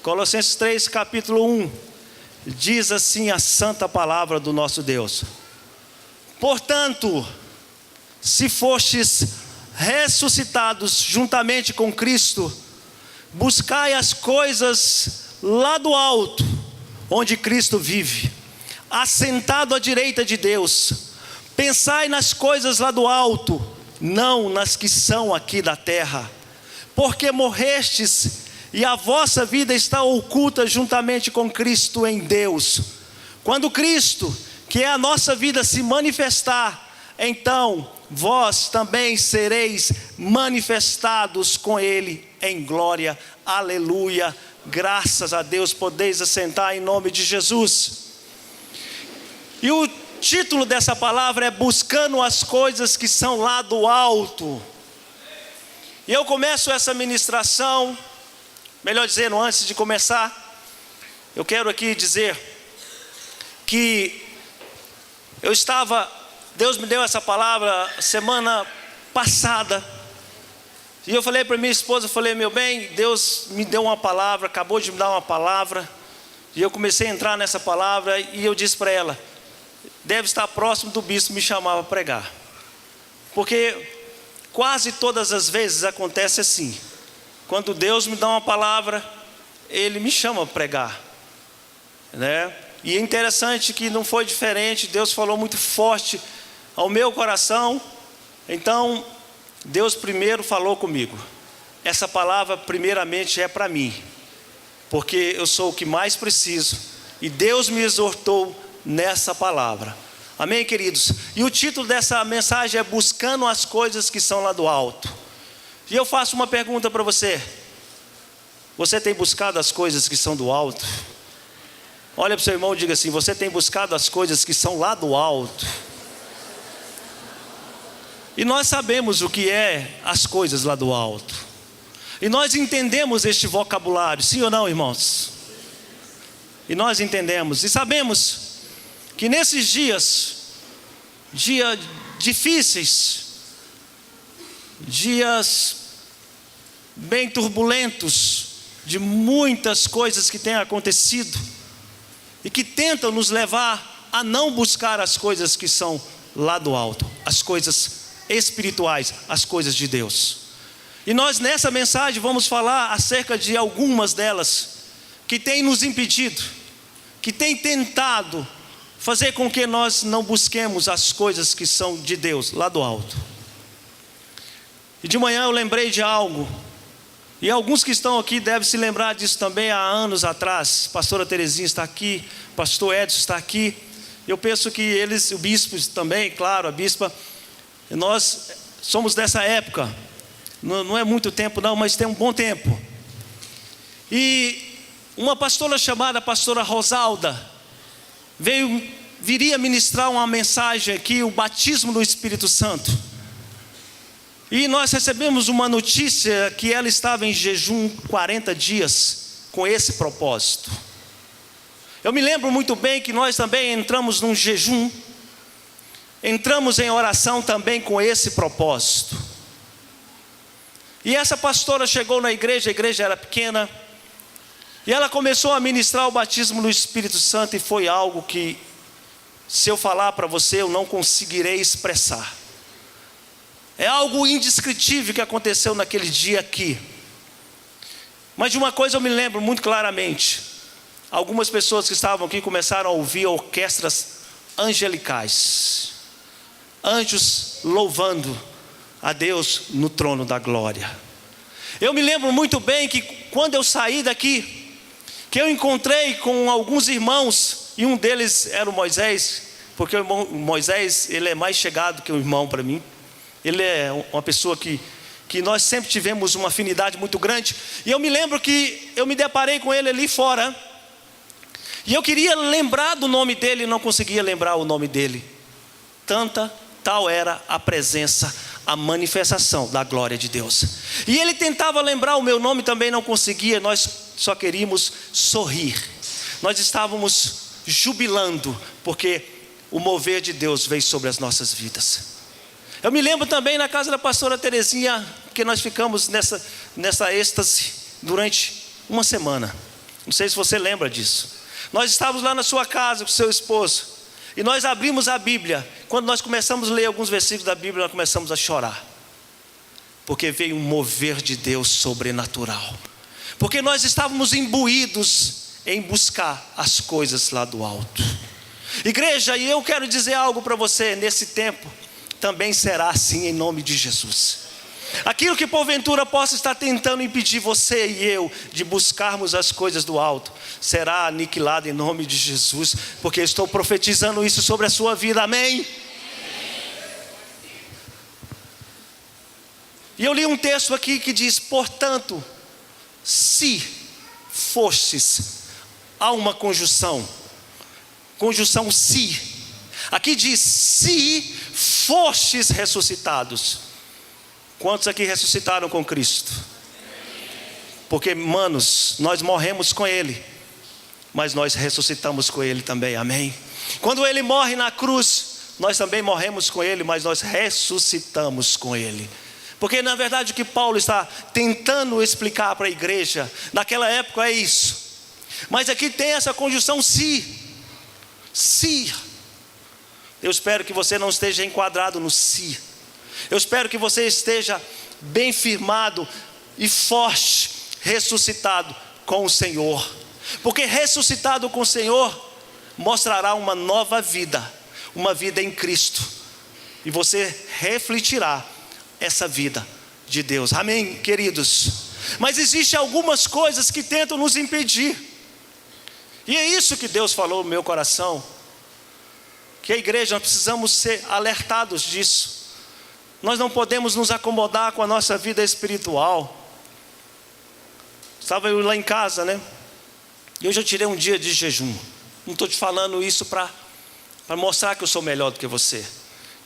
Colossenses 3, capítulo 1, diz assim a santa palavra do nosso Deus: portanto, se fostes ressuscitados juntamente com Cristo, buscai as coisas lá do alto, onde Cristo vive, assentado à direita de Deus. Pensai nas coisas lá do alto, não nas que são aqui da terra, porque morrestes e a vossa vida está oculta juntamente com Cristo em Deus. Quando Cristo, que é a nossa vida, se manifestar, então vós também sereis manifestados com Ele em glória. Aleluia, graças a Deus. Podeis assentar em nome de Jesus. E o título dessa palavra é buscando as coisas que são lá do alto. E eu começo essa ministração, melhor dizendo, antes de começar, eu quero aqui dizer que Deus me deu essa palavra semana passada, e eu falei para minha esposa, meu bem, Deus me deu uma palavra, acabou de me dar uma palavra, e eu comecei a entrar nessa palavra, e eu disse para ela, deve estar próximo do bispo me chamar para pregar, porque quase todas as vezes acontece assim, quando Deus me dá uma palavra, Ele me chama para pregar, né? E é interessante que não foi diferente, Deus falou muito forte ao meu coração. Então Deus primeiro falou comigo, essa palavra primeiramente é para mim, porque eu sou o que mais preciso, e Deus me exortou nessa palavra, amém, queridos? E o título dessa mensagem é buscando as coisas que são lá do alto. E eu faço uma pergunta para você: você tem buscado as coisas que são do alto? Olha para o seu irmão e diga assim: você tem buscado as coisas que são lá do alto? E nós sabemos o que é as coisas lá do alto, e nós entendemos este vocabulário, sim ou não, irmãos? E nós entendemos e sabemos que nesses dias difíceis, dias bem turbulentos, de muitas coisas que têm acontecido e que tentam nos levar a não buscar as coisas que são lá do alto, as coisas espirituais, as coisas de Deus. E nós nessa mensagem vamos falar acerca de algumas delas que têm nos impedido, que têm tentado fazer com que nós não busquemos as coisas que são de Deus, lá do alto. E de manhã eu lembrei de algo, e alguns que estão aqui devem se lembrar disso também. Há anos atrás, pastora Terezinha está aqui, pastor Edson está aqui, eu penso que eles, o bispo também, claro, a bispa, nós somos dessa época, não é muito tempo não, mas tem um bom tempo. E uma pastora chamada pastora Rosalda viria ministrar uma mensagem aqui, o batismo do Espírito Santo. E nós recebemos uma notícia que ela estava em jejum 40 dias com esse propósito. Eu me lembro muito bem que nós também entramos num jejum, entramos em oração também com esse propósito. E essa pastora chegou na igreja, a igreja era pequena, e ela começou a ministrar o batismo do Espírito Santo, e foi algo que, se eu falar para você, eu não conseguirei expressar. É algo indescritível que aconteceu naquele dia aqui. Mas de uma coisa eu me lembro muito claramente: algumas pessoas que estavam aqui começaram a ouvir orquestras angelicais, anjos louvando a Deus no trono da glória. Eu me lembro muito bem que quando eu saí daqui, que eu encontrei com alguns irmãos, e um deles era o Moisés, porque o irmão Moisés, ele é mais chegado que um irmão para mim. Ele é uma pessoa que nós sempre tivemos uma afinidade muito grande. E eu me lembro que eu me deparei com ele ali fora, e eu queria lembrar do nome dele, e não conseguia lembrar o nome dele. Tal era a presença, a manifestação da glória de Deus. E ele tentava lembrar o meu nome, também não conseguia. Nós só queríamos sorrir. Nós estávamos jubilando, porque o mover de Deus veio sobre as nossas vidas. Eu me lembro também na casa da pastora Terezinha, que nós ficamos nessa êxtase durante uma semana. Não sei se você lembra disso. Nós estávamos lá na sua casa com seu esposo, e nós abrimos a Bíblia. Quando nós começamos a ler alguns versículos da Bíblia, nós começamos a chorar, porque veio um mover de Deus sobrenatural, porque nós estávamos imbuídos em buscar as coisas lá do alto. Igreja, e eu quero dizer algo para você, nesse tempo também será assim em nome de Jesus. Aquilo que porventura possa estar tentando impedir você e eu de buscarmos as coisas do alto, será aniquilado em nome de Jesus, porque eu estou profetizando isso sobre a sua vida, amém? E eu li um texto aqui que diz: portanto, se fostes, há uma conjunção se, aqui diz: se fostes ressuscitados. Quantos aqui ressuscitaram com Cristo? Porque, manos, nós morremos com Ele, mas nós ressuscitamos com Ele também, amém? Quando Ele morre na cruz, nós também morremos com Ele, mas nós ressuscitamos com Ele. Porque na verdade o que Paulo está tentando explicar para a igreja naquela época é isso. Mas aqui tem essa conjunção se. Eu espero que você não esteja enquadrado no se. Eu espero que você esteja bem firmado e forte, ressuscitado com o Senhor. Porque ressuscitado com o Senhor mostrará uma nova vida, uma vida em Cristo. E você refletirá essa vida de Deus, amém, queridos? Mas existem algumas coisas que tentam nos impedir. E é isso que Deus falou no meu coração, que a igreja, nós precisamos ser alertados disso. Nós não podemos nos acomodar com a nossa vida espiritual. Estava eu lá em casa, né? E hoje eu tirei um dia de jejum. Não estou te falando isso para mostrar que eu sou melhor do que você.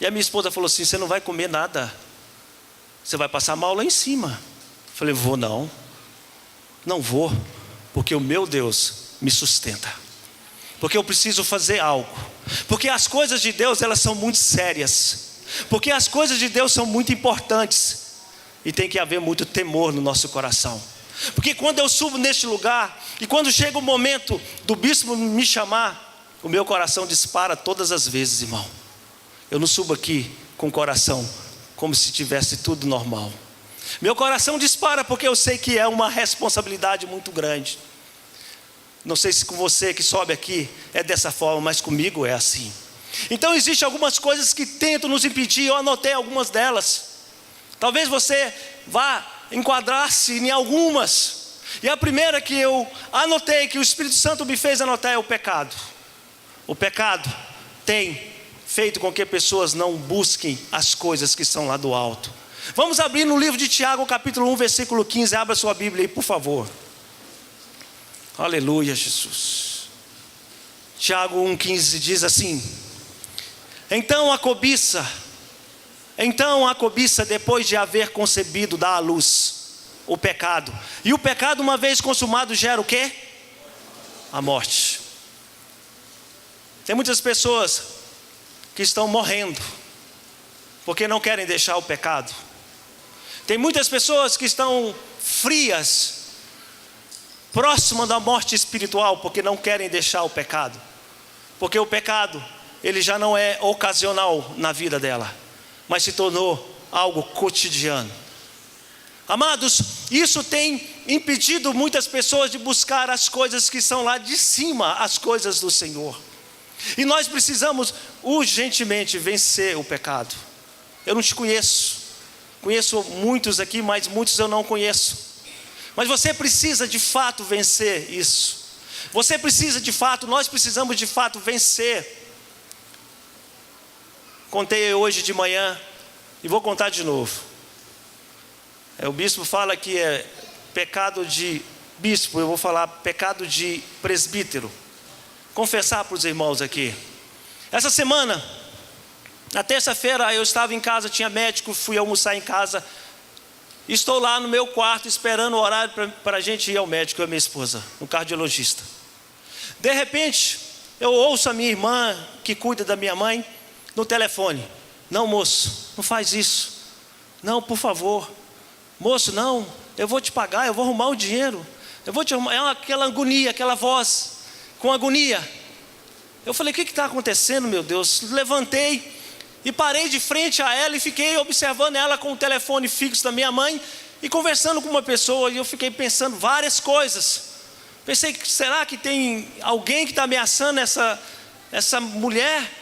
E a minha esposa falou assim: você não vai comer nada, você vai passar mal lá em cima. Eu falei: vou não. Não vou, porque o meu Deus me sustenta. Porque eu preciso fazer algo. Porque as coisas de Deus, elas são muito sérias. Porque as coisas de Deus são muito importantes. E tem que haver muito temor no nosso coração. Porque quando eu subo neste lugar, e quando chega o momento do bispo me chamar, o meu coração dispara todas as vezes, irmão. Eu não subo aqui com o coração como se tivesse tudo normal. Meu coração dispara porque eu sei que é uma responsabilidade muito grande. Não sei se com você que sobe aqui é dessa forma, mas comigo é assim. Então existem algumas coisas que tentam nos impedir. Eu anotei algumas delas. Talvez você vá enquadrar-se em algumas. E a primeira que eu anotei, que o Espírito Santo me fez anotar, é o pecado. O pecado tem feito com que pessoas não busquem as coisas que estão lá do alto. Vamos abrir no livro de Tiago, capítulo 1, versículo 15. Abra sua Bíblia aí, por favor. Aleluia, Jesus. Tiago 1,15 diz assim: Então a cobiça, depois de haver concebido, dá à luz o pecado. E o pecado, uma vez consumado, gera o quê? A morte. Tem muitas pessoas que estão morrendo porque não querem deixar o pecado. Tem muitas pessoas que estão frias, próximas da morte espiritual, porque não querem deixar o pecado. Porque o pecado, ele já não é ocasional na vida dela, mas se tornou algo cotidiano. Amados, isso tem impedido muitas pessoas de buscar as coisas que são lá de cima, as coisas do Senhor. E nós precisamos urgentemente vencer o pecado. Eu não te conheço. Conheço muitos aqui, mas muitos eu não conheço. Mas você precisa de fato vencer isso. Você precisa de fato, nós precisamos de fato vencer. Contei hoje de manhã e vou contar de novo. O bispo fala que é pecado de bispo, eu vou falar pecado de presbítero. Confessar para os irmãos aqui. Essa semana, na terça-feira, eu estava em casa, tinha médico, fui almoçar em casa. Estou lá no meu quarto esperando o horário para a gente ir ao médico, eu e minha esposa, no cardiologista. De repente, eu ouço a minha irmã, que cuida da minha mãe, no telefone: Não, moço, não faz isso. Não, por favor. Moço, não, eu vou te pagar, eu vou arrumar o dinheiro. Eu vou te arrumar. É aquela agonia, aquela voz com agonia. Eu falei, o que está acontecendo, meu Deus? Levantei e parei de frente a ela e fiquei observando ela com o telefone fixo da minha mãe e conversando com uma pessoa. E eu fiquei pensando várias coisas. Pensei, será que tem alguém que está ameaçando essa mulher?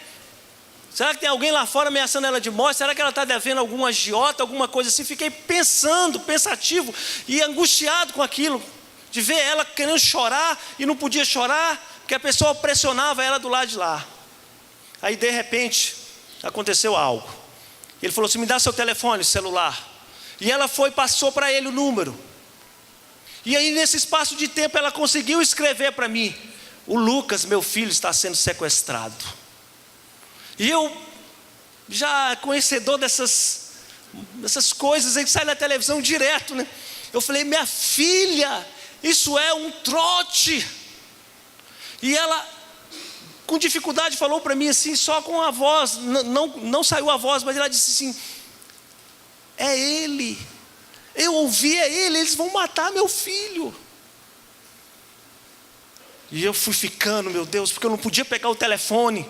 Será que tem alguém lá fora ameaçando ela de morte? Será que ela está devendo algum agiota, alguma coisa assim? Fiquei pensativo e angustiado com aquilo, de ver ela querendo chorar e não podia chorar, porque a pessoa pressionava ela do lado de lá. Aí de repente aconteceu algo. Ele falou assim, me dá seu telefone celular. E ela foi e passou para ele o número. E aí nesse espaço de tempo ela conseguiu escrever para mim, o Lucas, meu filho, está sendo sequestrado. E eu, já conhecedor dessas coisas aí que sai na televisão direto, né? Eu falei, minha filha, isso é um trote. E ela, com dificuldade, falou para mim assim, só com a voz, não saiu a voz, mas ela disse assim, é ele. Eu ouvi, é ele, eles vão matar meu filho. E eu fui ficando, meu Deus, porque eu não podia pegar o telefone.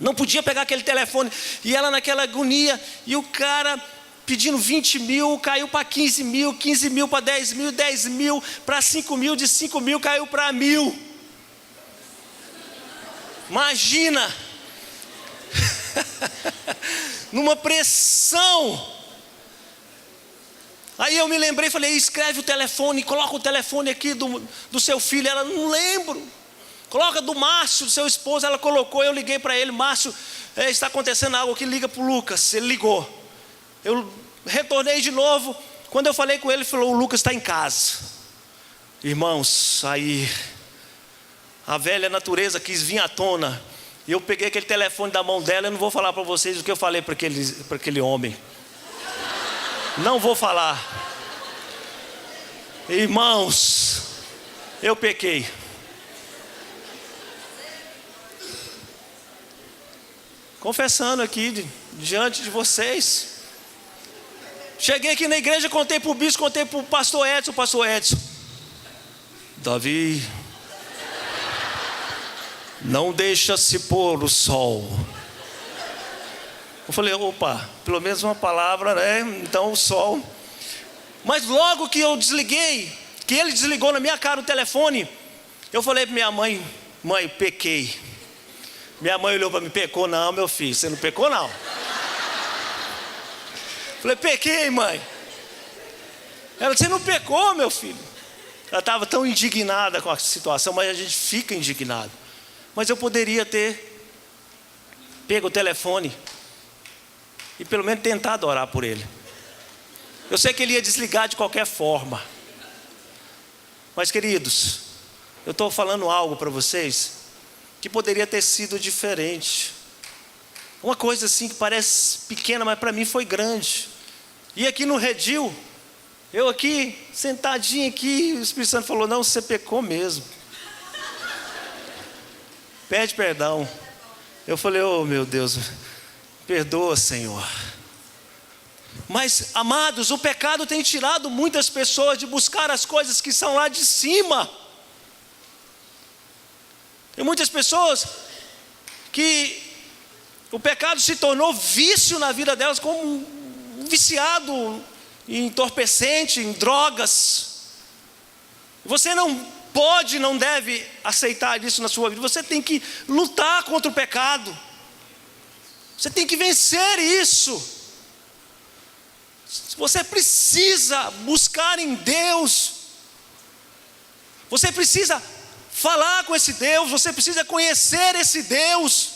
Não podia pegar aquele telefone. E ela naquela agonia. E o cara pedindo 20 mil, caiu para 15 mil. 15 mil para 10 mil, 10 mil para 5 mil. De 5 mil caiu para 1.000. Imagina. Numa pressão. Aí eu me lembrei, falei, escreve o telefone, coloca o telefone aqui do seu filho. Ela, não lembro. Coloca do Márcio, do seu esposo. Ela colocou, eu liguei para ele, Márcio, está acontecendo algo aqui, liga para o Lucas. Ele ligou. Eu retornei de novo. Quando eu falei com ele, ele falou, o Lucas está em casa. Irmãos, aí a velha natureza quis vir à tona. E eu peguei aquele telefone da mão dela. Eu não vou falar para vocês o que eu falei para aquele homem. Não vou falar. Irmãos, eu pequei. Confessando aqui diante de vocês. Cheguei aqui na igreja, contei para o bispo, contei para o pastor Edson. Davi, não deixa se pôr o sol. Eu falei, opa, pelo menos uma palavra, né? Então o sol. Mas logo que eu desliguei, que ele desligou na minha cara o telefone, eu falei para minha mãe, mãe, pequei. Minha mãe olhou para mim, pecou não, meu filho, você não pecou não. Falei, pequei, mãe. Ela disse, você não pecou, meu filho. Ela estava tão indignada com a situação, mas a gente fica indignado. Mas eu poderia ter pego o telefone e pelo menos tentado orar por ele. Eu sei que ele ia desligar de qualquer forma. Mas queridos, eu estou falando algo para vocês que poderia ter sido diferente. Uma coisa assim que parece pequena, mas para mim foi grande. E aqui no redil, eu aqui, sentadinho aqui, o Espírito Santo falou, não, você pecou mesmo. Pede perdão. Eu falei, oh meu Deus, perdoa, Senhor. Mas, amados, o pecado tem tirado muitas pessoas de buscar as coisas que são lá de cima. Tem muitas pessoas que o pecado se tornou vício na vida delas, como um viciado em entorpecente, em drogas. Você não pode, não deve aceitar isso na sua vida. Você tem que lutar contra o pecado. Você tem que vencer isso. Você precisa buscar em Deus. Você precisa falar com esse Deus, você precisa conhecer esse Deus.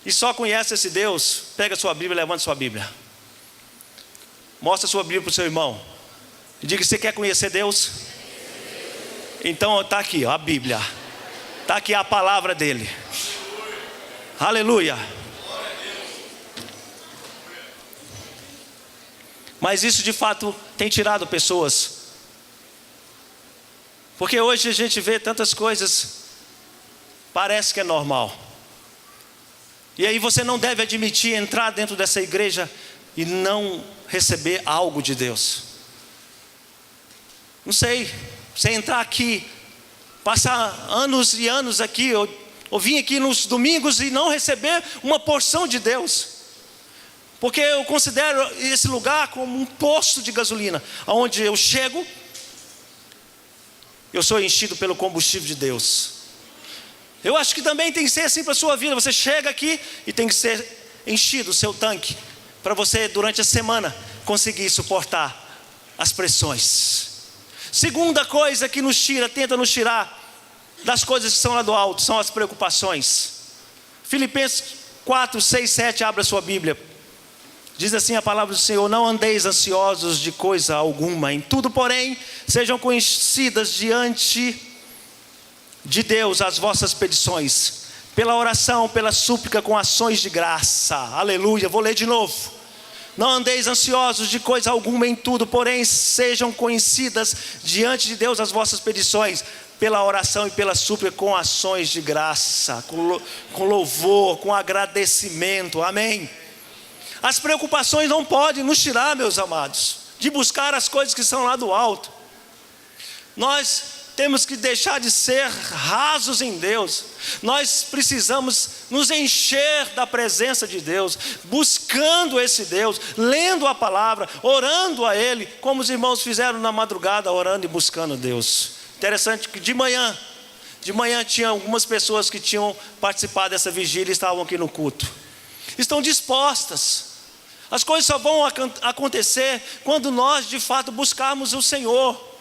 E só conhece esse Deus. Pega a sua Bíblia, levanta a sua Bíblia. Mostra a sua Bíblia para o seu irmão. E diga, você quer conhecer Deus? Então está aqui, ó, a Bíblia. Está aqui a palavra dele. Aleluia. Mas isso de fato tem tirado pessoas. Porque hoje a gente vê tantas coisas, parece que é normal. E aí você não deve admitir entrar dentro dessa igreja e não receber algo de Deus. Não sei, você entrar aqui, passar anos e anos aqui, ou vir aqui nos domingos e não receber uma porção de Deus. Porque eu considero esse lugar como um posto de gasolina, onde eu chego, eu sou enchido pelo combustível de Deus. Eu acho que também tem que ser assim para a sua vida. Você chega aqui e tem que ser enchido o seu tanque, para você durante a semana conseguir suportar as pressões. Segunda coisa que tenta nos tirar das coisas que são lá do alto, são as preocupações. Filipenses 4, 6, 7, abra sua Bíblia. Diz assim a palavra do Senhor: não andeis ansiosos de coisa alguma, em tudo porém sejam conhecidas diante de Deus as vossas petições, pela oração, pela súplica, com ações de graça. Aleluia, vou ler de novo. Não andeis ansiosos de coisa alguma, em tudo porém sejam conhecidas diante de Deus as vossas petições, pela oração e pela súplica, com ações de graça, com louvor, com agradecimento. Amém. As preocupações não podem nos tirar, meus amados, de buscar as coisas que são lá do alto. Nós temos que deixar de ser rasos em Deus. Nós precisamos nos encher da presença de Deus, buscando esse Deus, lendo a palavra, orando a Ele, como os irmãos fizeram na madrugada, orando e buscando Deus. Interessante que de manhã tinha algumas pessoas que tinham participado dessa vigília e estavam aqui no culto. Estão dispostas. As coisas só vão acontecer quando nós de fato buscarmos o Senhor.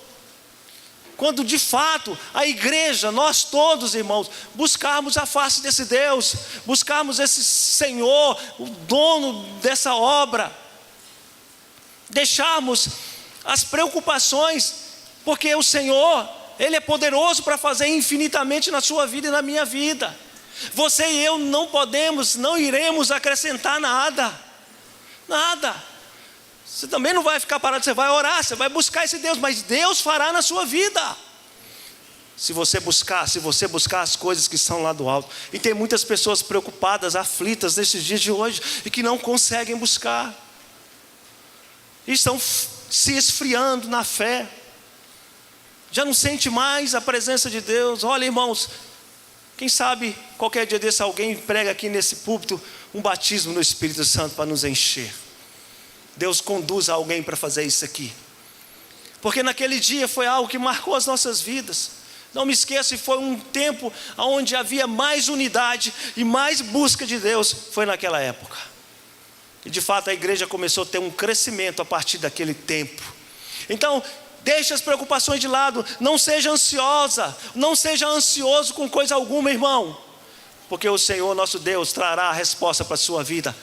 Quando de fato a igreja, nós todos, irmãos, buscarmos a face desse Deus, buscarmos esse Senhor, o dono dessa obra, deixarmos as preocupações, porque o Senhor, Ele é poderoso para fazer infinitamente na sua vida e na minha vida. Você e eu não iremos acrescentar nada. Você também não vai ficar parado, você vai orar, você vai buscar esse Deus, mas Deus fará na sua vida. Se você buscar as coisas que são lá do alto. E tem muitas pessoas preocupadas, aflitas nesses dias de hoje, e que não conseguem buscar. E estão se esfriando na fé. Já não sente mais a presença de Deus. Olha, irmãos, quem sabe qualquer dia desse alguém prega aqui nesse púlpito um batismo no Espírito Santo para nos encher. Deus conduz alguém para fazer isso aqui. Porque naquele dia foi algo que marcou as nossas vidas. Não me esqueça, foi um tempo onde havia mais unidade e mais busca de Deus, foi naquela época. E de fato a igreja começou a ter um crescimento a partir daquele tempo. Então, deixe as preocupações de lado, não seja ansioso com coisa alguma, irmão. Porque o Senhor nosso Deus trará a resposta para a sua vida.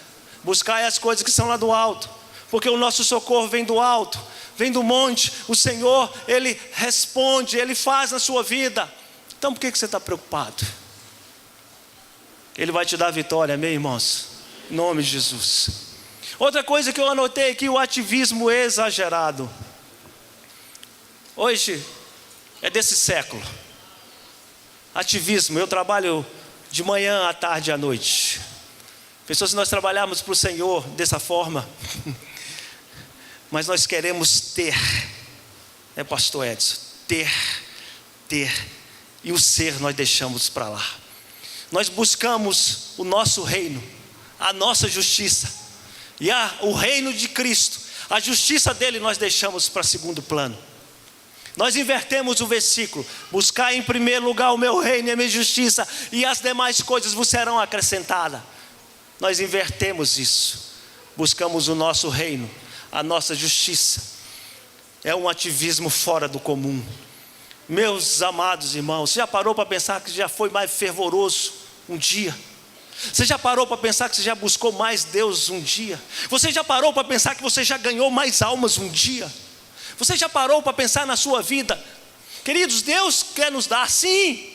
Buscai as coisas que são lá do alto, porque o nosso socorro vem do alto, vem do monte. O Senhor, Ele responde, Ele faz na sua vida. Então por que você está preocupado? Ele vai te dar vitória, amém, irmãos? Em nome de Jesus. Outra coisa que eu anotei aqui, o ativismo exagerado. Hoje é desse século. Ativismo, eu trabalho de manhã, à tarde e à noite. Pessoas, se nós trabalharmos para o Senhor dessa forma, mas nós queremos ter, né, pastor Edson? Ter, e o ser nós deixamos para lá. Nós buscamos o nosso reino, a nossa justiça, e o reino de Cristo, a justiça dele nós deixamos para segundo plano. Nós invertemos o versículo: buscar em primeiro lugar o meu reino e a minha justiça, e as demais coisas vos serão acrescentadas. Nós invertemos isso, buscamos o nosso reino, a nossa justiça. É um ativismo fora do comum. Meus amados irmãos, você já parou para pensar que já foi mais fervoroso um dia? Você já parou para pensar que você já buscou mais Deus um dia? Você já parou para pensar que você já ganhou mais almas um dia? Você já parou para pensar na sua vida? Queridos, Deus quer nos dar, sim.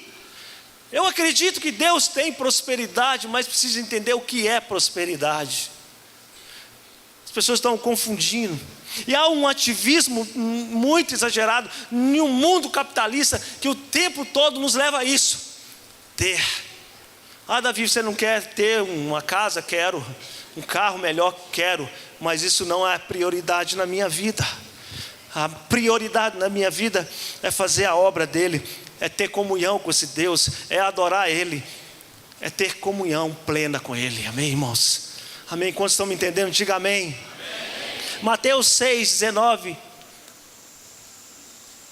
Eu acredito que Deus tem prosperidade, mas precisa entender o que é prosperidade. As pessoas estão confundindo. E há um ativismo muito exagerado em um mundo capitalista que o tempo todo nos leva a isso. Ter. Davi, você não quer ter uma casa? Quero. Um carro melhor? Quero. Mas isso não é prioridade na minha vida. A prioridade na minha vida é fazer a obra dele, é ter comunhão com esse Deus, é adorar ele, é ter comunhão plena com ele. Amém, irmãos? Amém? Quantos estão me entendendo? Diga amém. Amém. Mateus 6,19.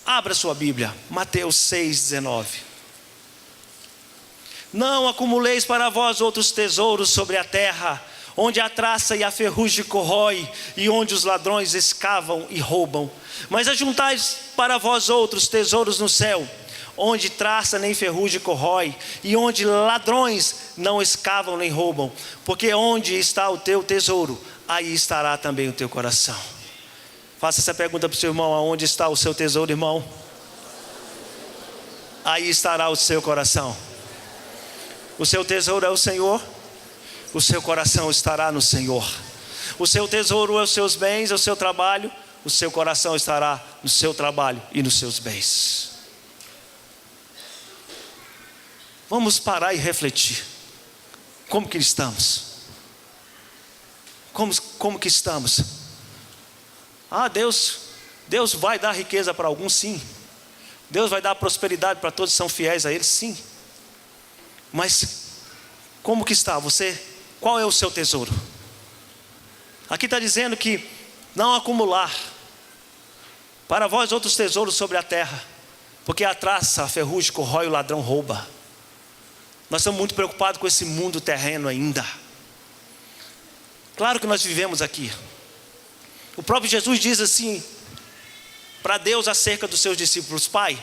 Abra sua Bíblia. Mateus 6,19. Não acumuleis para vós outros tesouros sobre a terra, onde a traça e a ferrugem corrói, e onde os ladrões escavam e roubam. Mas ajuntais para vós outros tesouros no céu, onde traça nem ferrugem corrói, e onde ladrões não escavam nem roubam. Porque onde está o teu tesouro, aí estará também o teu coração. Faça essa pergunta para o seu irmão: aonde está o seu tesouro, irmão? Aí estará o seu coração. O seu tesouro é o Senhor, o seu coração estará no Senhor. O seu tesouro é os seus bens, é o seu trabalho, o seu coração estará no seu trabalho e nos seus bens. Vamos parar e refletir. Como que estamos? Como que estamos? Deus vai dar riqueza para alguns, sim. Deus vai dar prosperidade para todos que são fiéis a Ele, sim. Mas como que está você? Qual é o seu tesouro? Aqui está dizendo que não acumular para vós outros tesouros sobre a terra, porque a traça, a ferrugem corrói, o ladrão rouba. Nós estamos muito preocupados com esse mundo terreno ainda. Claro que nós vivemos aqui. O próprio Jesus diz assim para Deus acerca dos seus discípulos: Pai,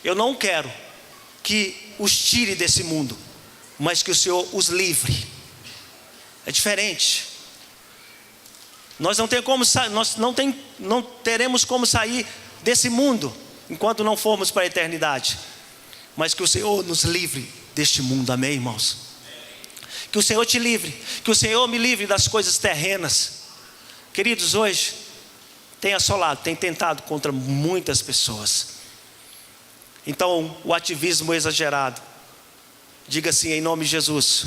eu não quero que os tire desse mundo, mas que o Senhor os livre. É diferente. Nós não teremos como sair desse mundo enquanto não formos para a eternidade, mas que o Senhor nos livre deste mundo. Amém, irmãos? Que o Senhor te livre, que o Senhor me livre das coisas terrenas. Queridos, hoje tem assolado, tem tentado contra muitas pessoas. Então, o ativismo exagerado, diga assim: em nome de Jesus,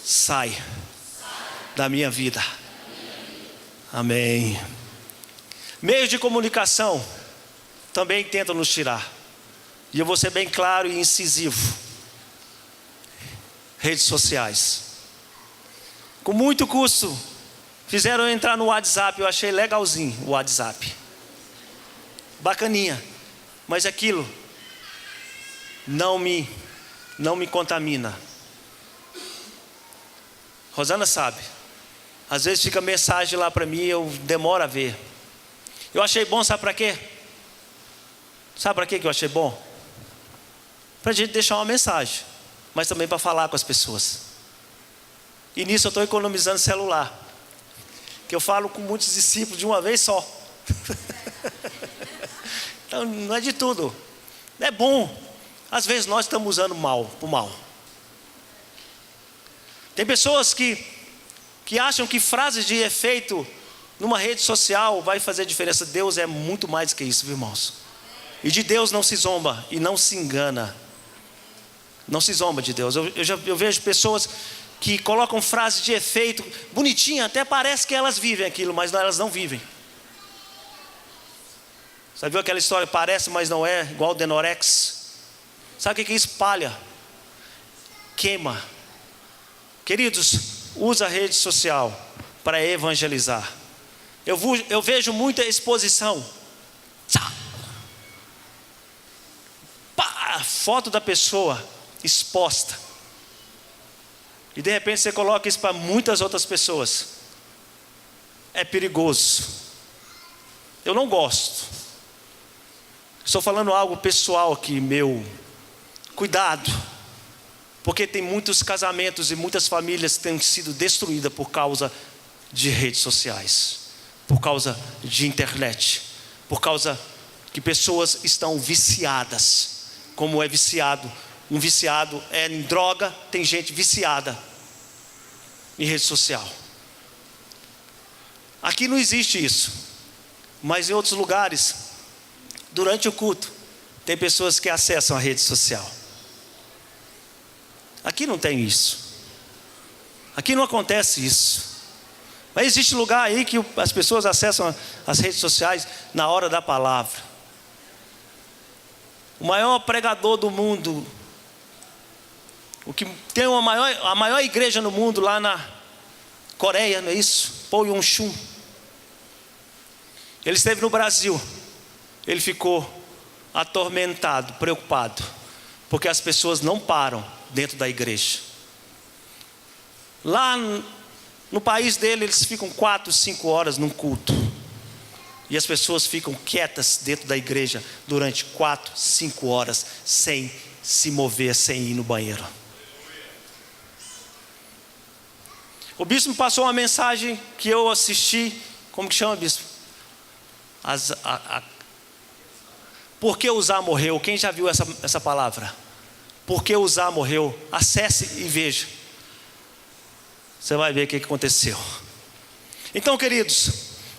sai da minha vida. Amém. Meios de comunicação também tentam nos tirar, e eu vou ser bem claro e incisivo. Redes sociais, com muito custo, fizeram eu entrar no WhatsApp. Eu achei legalzinho o WhatsApp, bacaninha, mas aquilo não me contamina. Rosana sabe, às vezes fica mensagem lá para mim, eu demoro a ver. Eu achei bom, sabe para quê? Sabe para quê que eu achei bom? Para a gente deixar uma mensagem, mas também para falar com as pessoas. E nisso eu estou economizando celular, que eu falo com muitos discípulos de uma vez só. Então não é de tudo. É bom. Às vezes nós estamos usando o mal. Tem pessoas que acham que frases de efeito numa rede social vai fazer diferença. Deus é muito mais que isso, viu, irmãos? E de Deus não se zomba e não se engana. Não se zomba de Deus. Eu vejo pessoas que colocam frases de efeito bonitinha, até parece que elas vivem aquilo, mas elas não vivem. Você viu aquela história, parece mas não é, igual o Denorex? Sabe o que é isso? Palha, queima. Queridos, usa a rede social para evangelizar. Eu vejo muita exposição. Foto da pessoa exposta, e de repente você coloca isso para muitas outras pessoas. É perigoso. Eu não gosto. Estou falando algo pessoal aqui, meu. Cuidado, porque tem muitos casamentos e muitas famílias que têm sido destruídas por causa de redes sociais, por causa de internet, por causa que pessoas estão viciadas. Como é viciado? Um viciado é em droga, tem gente viciada em rede social. Aqui não existe isso, mas em outros lugares, durante o culto, tem pessoas que acessam a rede social. Aqui não tem isso. Aqui não acontece isso. Mas existe lugar aí que as pessoas acessam as redes sociais na hora da palavra. O maior pregador do mundo, o que tem a maior igreja no mundo lá na Coreia, não é isso? Paul Yong-chun. Ele esteve no Brasil. Ele ficou atormentado, preocupado, porque as pessoas não param dentro da igreja. Lá no país dele, eles ficam 4, 5 horas num culto. E as pessoas ficam quietas dentro da igreja durante 4, 5 horas, sem se mover, sem ir no banheiro. O bispo passou uma mensagem que eu assisti. Como que chama, bispo? Por que Uzá morreu? Quem já viu essa palavra? Por que Uzá morreu? Acesse e veja. Você vai ver o que aconteceu. Então, queridos,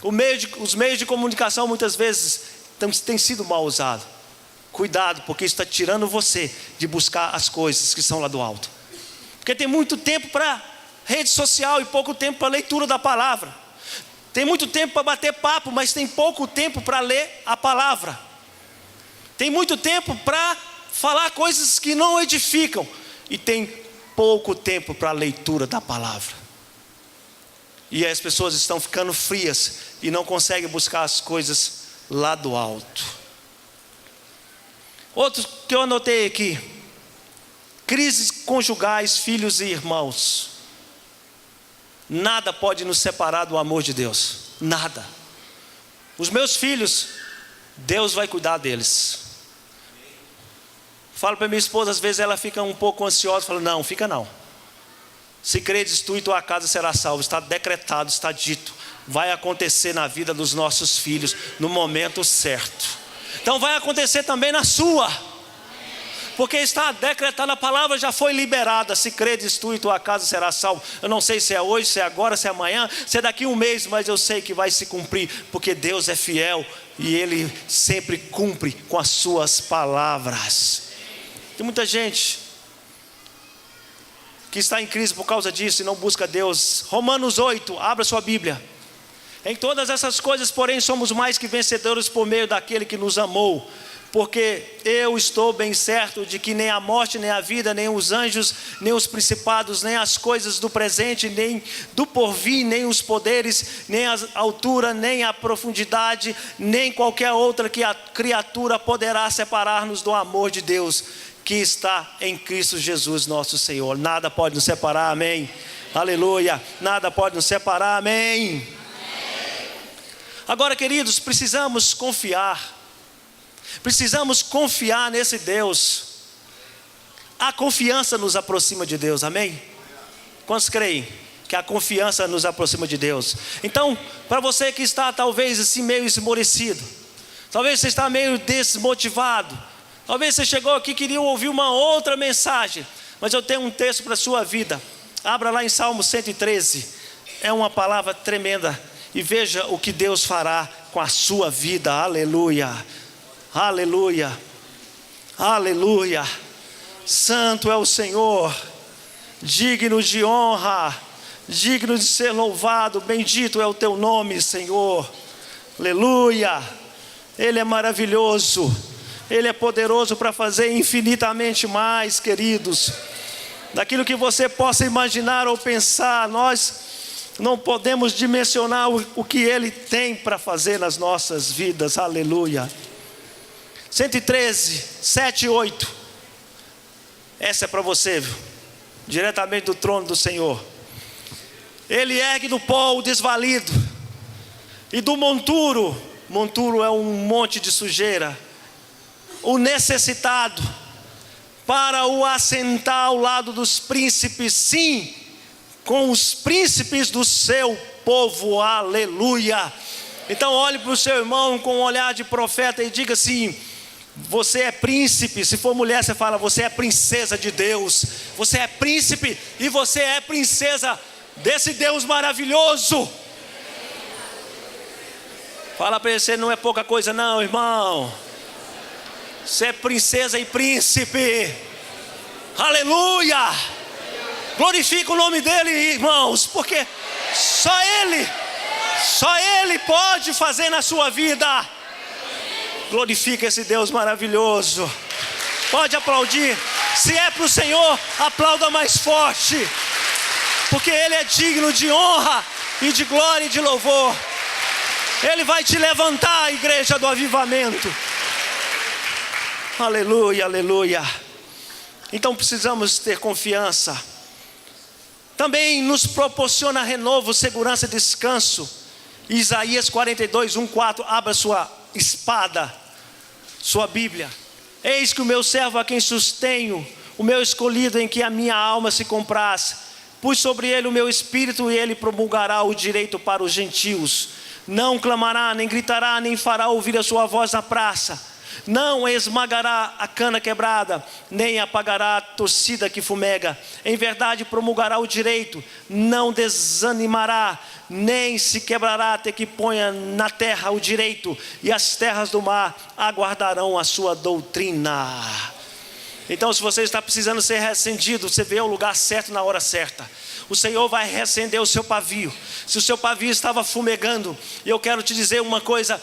os meios de comunicação muitas vezes têm sido mal usados. Cuidado, porque isso está tirando você de buscar as coisas que são lá do alto. Porque tem muito tempo para rede social e pouco tempo para leitura da palavra. Tem muito tempo para bater papo, mas tem pouco tempo para ler a palavra. Tem muito tempo para falar coisas que não edificam. E tem pouco tempo para a leitura da palavra. E as pessoas estão ficando frias e não conseguem buscar as coisas lá do alto. Outro que eu anotei aqui: crises conjugais, filhos e irmãos. Nada pode nos separar do amor de Deus. Nada. Os meus filhos, Deus vai cuidar deles. Falo para minha esposa, às vezes ela fica um pouco ansiosa. Falo, não, fica não. Se credes tu e tua casa será salvo. Está decretado, está dito. Vai acontecer na vida dos nossos filhos no momento certo. Então vai acontecer também na sua. Porque está decretado, a palavra já foi liberada. Se credes tu e tua casa será salvo. Eu não sei se é hoje, se é agora, se é amanhã, se é daqui um mês, mas eu sei que vai se cumprir. Porque Deus é fiel e Ele sempre cumpre com as suas palavras. Tem muita gente que está em crise por causa disso e não busca Deus. Romanos 8, abra sua Bíblia. Em todas essas coisas, porém, somos mais que vencedores por meio daquele que nos amou. Porque eu estou bem certo de que nem a morte, nem a vida, nem os anjos, nem os principados, nem as coisas do presente, nem do porvir, nem os poderes, nem a altura, nem a profundidade, nem qualquer outra criatura poderá separar-nos do amor de Deus que está em Cristo Jesus nosso Senhor. Nada pode nos separar, amém? Aleluia, nada pode nos separar, amém? Agora, queridos, precisamos confiar nesse Deus. A confiança nos aproxima de Deus, amém? Quantos creem que a confiança nos aproxima de Deus? Então, para você que está talvez assim meio esmorecido, talvez você está meio desmotivado, talvez você chegou aqui e queria ouvir uma outra mensagem, mas eu tenho um texto para a sua vida. Abra lá em Salmo 113, é uma palavra tremenda, e veja o que Deus fará com a sua vida. Aleluia, aleluia, aleluia. Santo é o Senhor, digno de honra, digno de ser louvado, bendito é o teu nome, Senhor. Aleluia. Ele é maravilhoso, Ele é poderoso para fazer infinitamente mais, queridos, daquilo que você possa imaginar ou pensar. Nós não podemos dimensionar o que Ele tem para fazer nas nossas vidas. Aleluia. 113, 7 e 8. Essa é para você, viu? Diretamente do trono do Senhor. Ele ergue do pó o desvalido, e do monturo é um monte de sujeira, o necessitado, para o assentar ao lado dos príncipes, sim, com os príncipes do seu povo. Aleluia. Então olhe para o seu irmão com um olhar de profeta e diga assim: você é príncipe. Se for mulher, você fala: você é princesa de Deus. Você é príncipe e você é princesa desse Deus maravilhoso. Fala para ele: você não é pouca coisa não, irmão. Você é princesa e príncipe. Aleluia. Glorifica o nome dele, irmãos, porque Só Ele pode fazer na sua vida. Glorifica esse Deus maravilhoso. Pode aplaudir. Se é para o Senhor, aplauda mais forte, porque Ele é digno de honra e de glória e de louvor. Ele vai te levantar, a igreja do avivamento. Aleluia, aleluia. Então precisamos ter confiança. Também nos proporciona renovo, segurança e descanso. Isaías 42, 1, 4. Abra sua espada, sua Bíblia. Eis que o meu servo a quem sustenho, o meu escolhido em que a minha alma se compraz. Pus sobre ele o meu espírito e ele promulgará o direito para os gentios. Não clamará, nem gritará, nem fará ouvir a sua voz na praça. Não esmagará a cana quebrada, nem apagará a torcida que fumega. Em verdade promulgará o direito, não desanimará, nem se quebrará até que ponha na terra o direito, e as terras do mar aguardarão a sua doutrina. Então, se você está precisando ser reacendido, você vê o lugar certo na hora certa. O Senhor vai reacender o seu pavio. Se o seu pavio estava fumegando, e eu quero te dizer uma coisa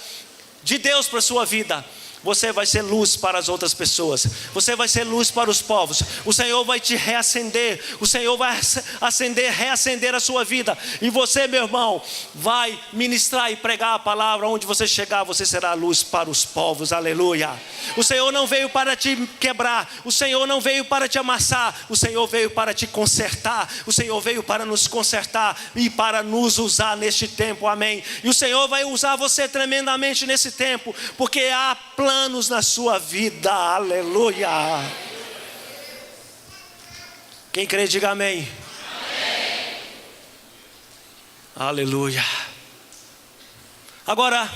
de Deus para a sua vida: você vai ser luz para as outras pessoas. Você vai ser luz para os povos. O Senhor vai te reacender. O Senhor vai reacender a sua vida. E você, meu irmão, vai ministrar e pregar a palavra. Onde você chegar, você será luz para os povos. Aleluia. O Senhor não veio para te quebrar. O Senhor não veio para te amassar. O Senhor veio para te consertar. O Senhor veio para nos consertar e para nos usar neste tempo. Amém. E o Senhor vai usar você tremendamente nesse tempo, porque há planos na sua vida. Aleluia. Quem crê, diga amém. Amém. Aleluia. Agora,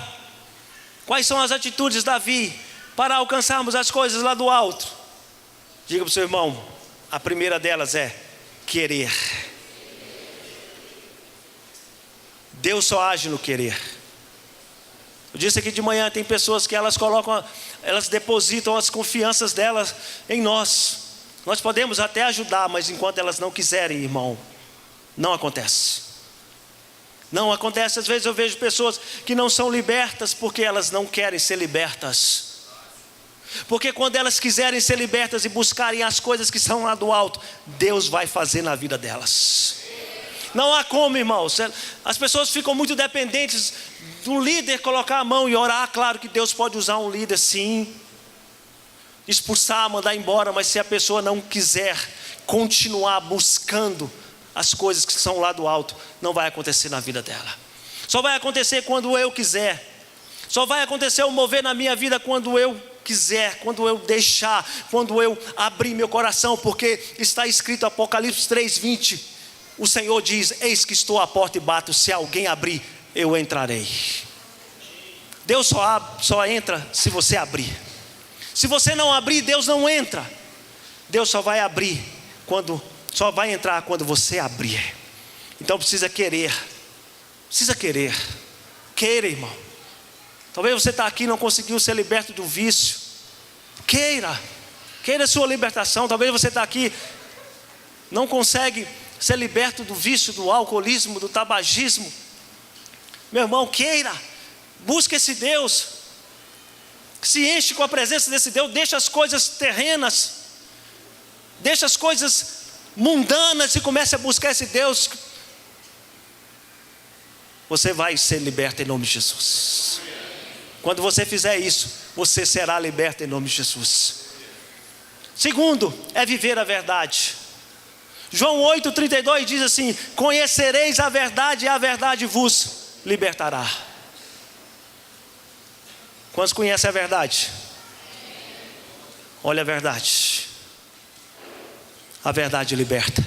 quais são as atitudes de Davi para alcançarmos as coisas lá do alto? Diga para o seu irmão, a primeira delas é querer. Deus só age no querer. Eu disse aqui de manhã, tem pessoas que elas depositam as confianças delas em nós. Nós podemos até ajudar, mas enquanto elas não quiserem, irmão, não acontece. Não acontece. Às vezes eu vejo pessoas que não são libertas porque elas não querem ser libertas. Porque quando elas quiserem ser libertas e buscarem as coisas que são lá do alto, Deus vai fazer na vida delas. Não há como, irmãos. As pessoas ficam muito dependentes do líder colocar a mão e orar. Claro que Deus pode usar um líder, sim, expulsar, mandar embora. Mas se a pessoa não quiser continuar buscando as coisas que são lá do alto, não vai acontecer na vida dela. Só vai acontecer quando eu quiser. Só vai acontecer o mover na minha vida quando eu quiser, quando eu deixar, quando eu abrir meu coração. Porque está escrito, Apocalipse 3:20, o Senhor diz: eis que estou à porta e bato, se alguém abrir, eu entrarei. Deus só entra se você abrir. Se você não abrir, Deus não entra. Deus só vai entrar quando você abrir. Então precisa querer. Queira, irmão. Talvez você está aqui e não conseguiu ser liberto do vício. Queira a sua libertação. Talvez você está aqui, não consegue ser liberto do vício, do alcoolismo, do tabagismo. Meu irmão, queira, busque esse Deus, se enche com a presença desse Deus. Deixa as coisas terrenas, deixa as coisas mundanas e comece a buscar esse Deus. Você vai ser liberto em nome de Jesus. Quando você fizer isso, você será liberto em nome de Jesus. Segundo, é viver a verdade. João 8:32 diz assim: conhecereis a verdade e a verdade vos libertará. Quantos conhecem a verdade? Olha a verdade. A verdade liberta.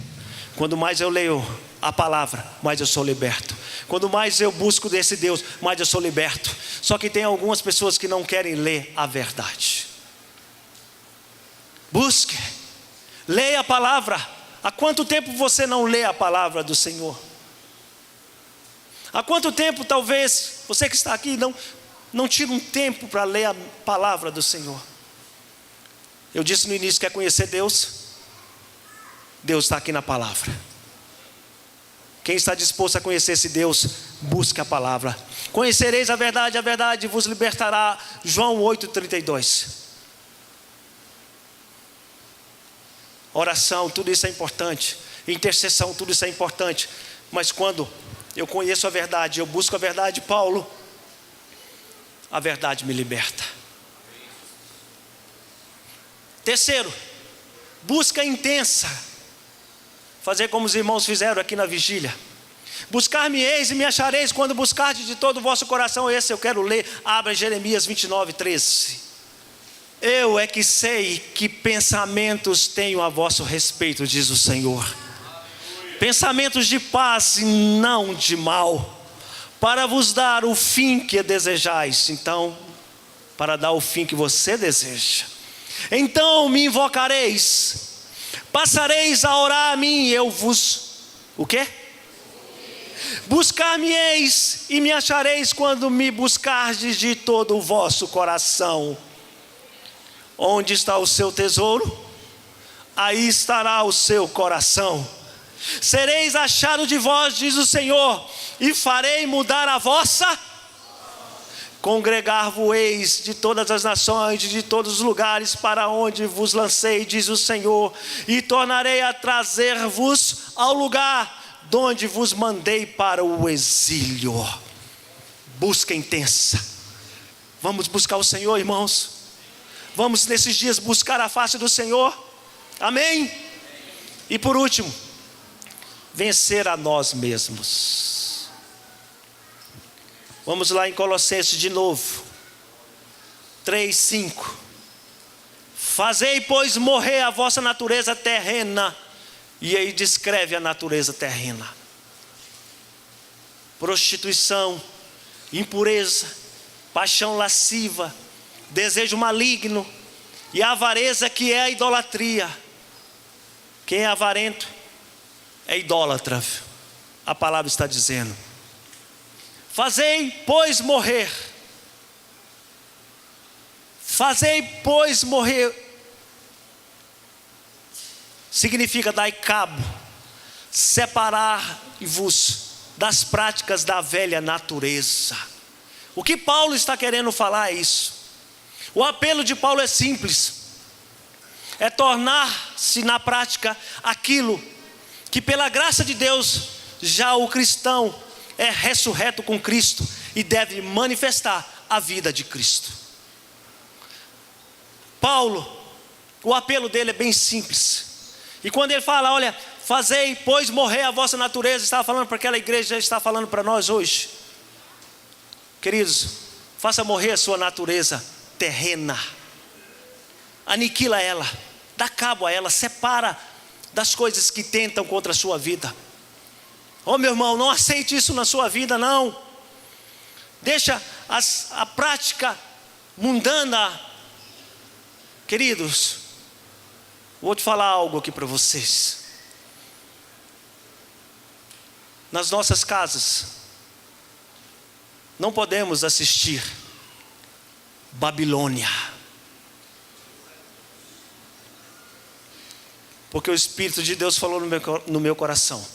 Quando mais eu leio a palavra, mais eu sou liberto. Quando mais eu busco desse Deus, mais eu sou liberto. Só que tem algumas pessoas que não querem ler a verdade. Busque, leia a palavra. Há quanto tempo você não lê a palavra do Senhor? Há quanto tempo talvez você que está aqui não tira um tempo para ler a palavra do Senhor? Eu disse no início, quer conhecer Deus? Deus está aqui na palavra. Quem está disposto a conhecer esse Deus, busque a palavra. Conhecereis a verdade vos libertará. João 8,32. Oração, tudo isso é importante. Intercessão, tudo isso é importante. Mas quando eu conheço a verdade, eu busco a verdade, Paulo, a verdade me liberta. Terceiro, busca intensa. Fazer como os irmãos fizeram aqui na vigília. Buscar-me-eis e me achareis quando buscardes de todo o vosso coração. Esse eu quero ler. Abra Jeremias 29:13. Eu é que sei que pensamentos tenho a vosso respeito, diz o Senhor. Pensamentos de paz e não de mal, para vos dar o fim que desejais. Então, para dar o fim que você deseja. Então me invocareis, passareis a orar a mim, eu vos... O quê? Buscar-me-eis e me achareis quando me buscardes de todo o vosso coração. Onde está o seu tesouro? Aí estará o seu coração. Sereis achados de vós, diz o Senhor, e farei mudar a vossa. Congregar-vos-eis de todas as nações, de todos os lugares para onde vos lancei, diz o Senhor, e tornarei a trazer-vos ao lugar de onde vos mandei para o exílio. Busca intensa. Vamos buscar o Senhor, irmãos. Vamos nesses dias buscar a face do Senhor. Amém? E por último, vencer a nós mesmos. Vamos lá em Colossenses de novo 3:5. Fazei, pois, morrer a vossa natureza terrena. E aí descreve a natureza terrena: prostituição, impureza, paixão lasciva, desejo maligno e a avareza, que é a idolatria. Quem é avarento é idólatra. A palavra está dizendo: fazei, pois, morrer. Fazei, pois, morrer. Significa dar cabo, separar-vos das práticas da velha natureza. O que Paulo está querendo falar é isso. O apelo de Paulo é simples: é tornar-se na prática aquilo que pela graça de Deus já o cristão é ressurreto com Cristo e deve manifestar a vida de Cristo. Paulo, o apelo dele é bem simples. E quando ele fala, olha, fazei, pois, morrer a vossa natureza, estava falando para aquela igreja, já está falando para nós hoje. Queridos, faça morrer a sua natureza terrena. Aniquila ela, dá cabo a ela, separa das coisas que tentam contra a sua vida. Oh, meu irmão, não aceite isso na sua vida, não. Deixa a prática mundana. Queridos, vou te falar algo aqui para vocês. Nas nossas casas, não podemos assistir Babilônia, porque o Espírito de Deus falou no meu coração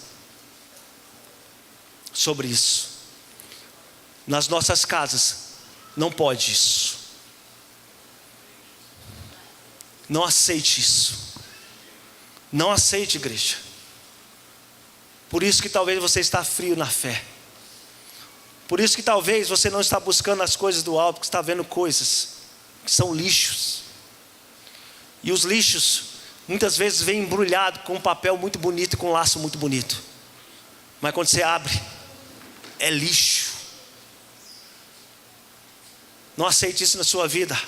sobre isso. Nas nossas casas, não pode isso. Não aceite isso. Não aceite, igreja. Por isso que talvez você está frio na fé. Por isso que talvez você não está buscando as coisas do alto, que está vendo coisas que são lixos. E os lixos muitas vezes vêm embrulhado com um papel muito bonito e com um laço muito bonito. Mas quando você abre, é lixo. Não aceite isso na sua vida.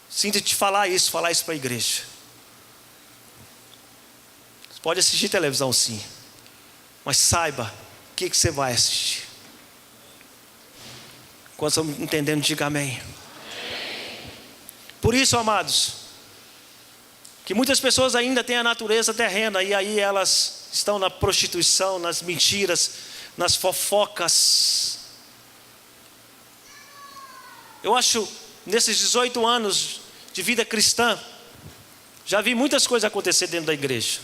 Sinto te falar isso para a igreja. Você pode assistir televisão sim, mas saiba o que você vai assistir. Quando estão entendendo, diga amém. Por isso, amados, que muitas pessoas ainda têm a natureza terrena, e aí elas estão na prostituição, nas mentiras, nas fofocas. Eu acho, nesses 18 anos de vida cristã, já vi muitas coisas acontecer dentro da igreja.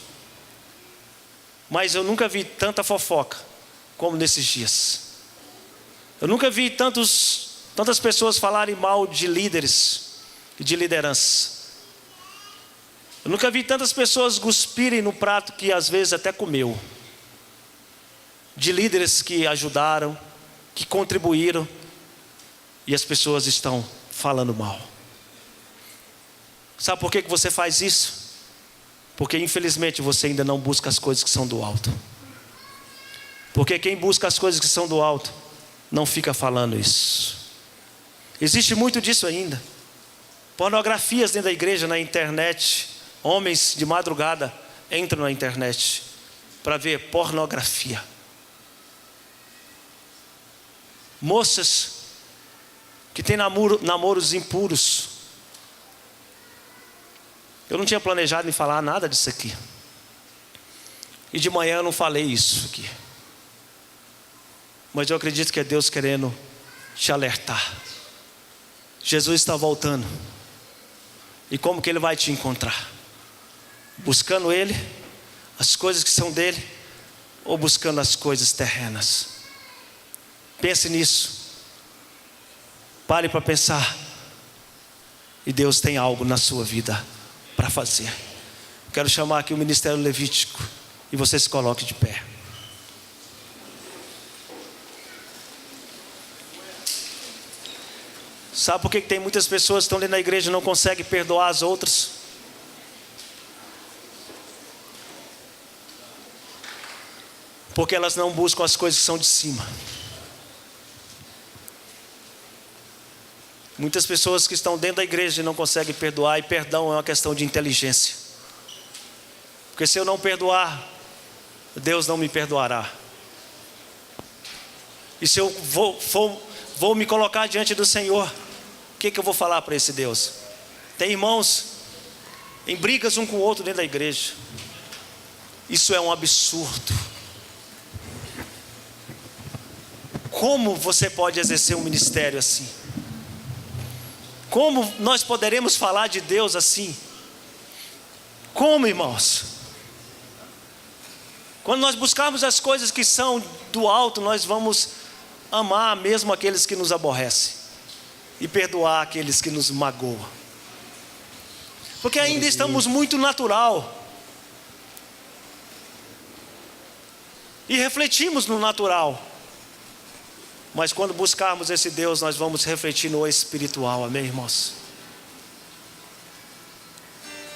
Mas eu nunca vi tanta fofoca como nesses dias. Eu nunca vi tantas pessoas falarem mal de líderes e de liderança. Eu nunca vi tantas pessoas cuspirem no prato que às vezes até comeu. De líderes que ajudaram, que contribuíram, e as pessoas estão falando mal. Sabe por que você faz isso? Porque infelizmente você ainda não busca as coisas que são do alto. Porque quem busca as coisas que são do alto não fica falando isso. Existe muito disso ainda. Pornografias dentro da igreja, na internet. Homens de madrugada entram na internet para ver pornografia. Moças que têm namoros impuros. Eu não tinha planejado em falar nada disso aqui. E de manhã eu não falei isso aqui. Mas eu acredito que é Deus querendo te alertar. Jesus está voltando. E como que Ele vai te encontrar? Buscando Ele, as coisas que são dele, ou buscando as coisas terrenas? Pense nisso. Pare para pensar. E Deus tem algo na sua vida para fazer. Quero chamar aqui o Ministério Levítico. E você se coloque de pé. Sabe por que tem muitas pessoas que estão dentro da igreja e não conseguem perdoar as outras? Porque elas não buscam as coisas que são de cima. Muitas pessoas que estão dentro da igreja e não conseguem perdoar, e perdão é uma questão de inteligência. Porque se eu não perdoar, Deus não me perdoará. E se eu vou me colocar diante do Senhor, o que eu vou falar para esse Deus? Tem irmãos em brigas um com o outro dentro da igreja. Isso é um absurdo. Como você pode exercer um ministério assim? Como nós poderemos falar de Deus assim? Como, irmãos? Quando nós buscarmos as coisas que são do alto, nós vamos amar mesmo aqueles que nos aborrecem e perdoar aqueles que nos magoam. Porque ainda estamos muito natural e refletimos no natural. Mas quando buscarmos esse Deus, nós vamos refletir no espiritual, amém, irmãos?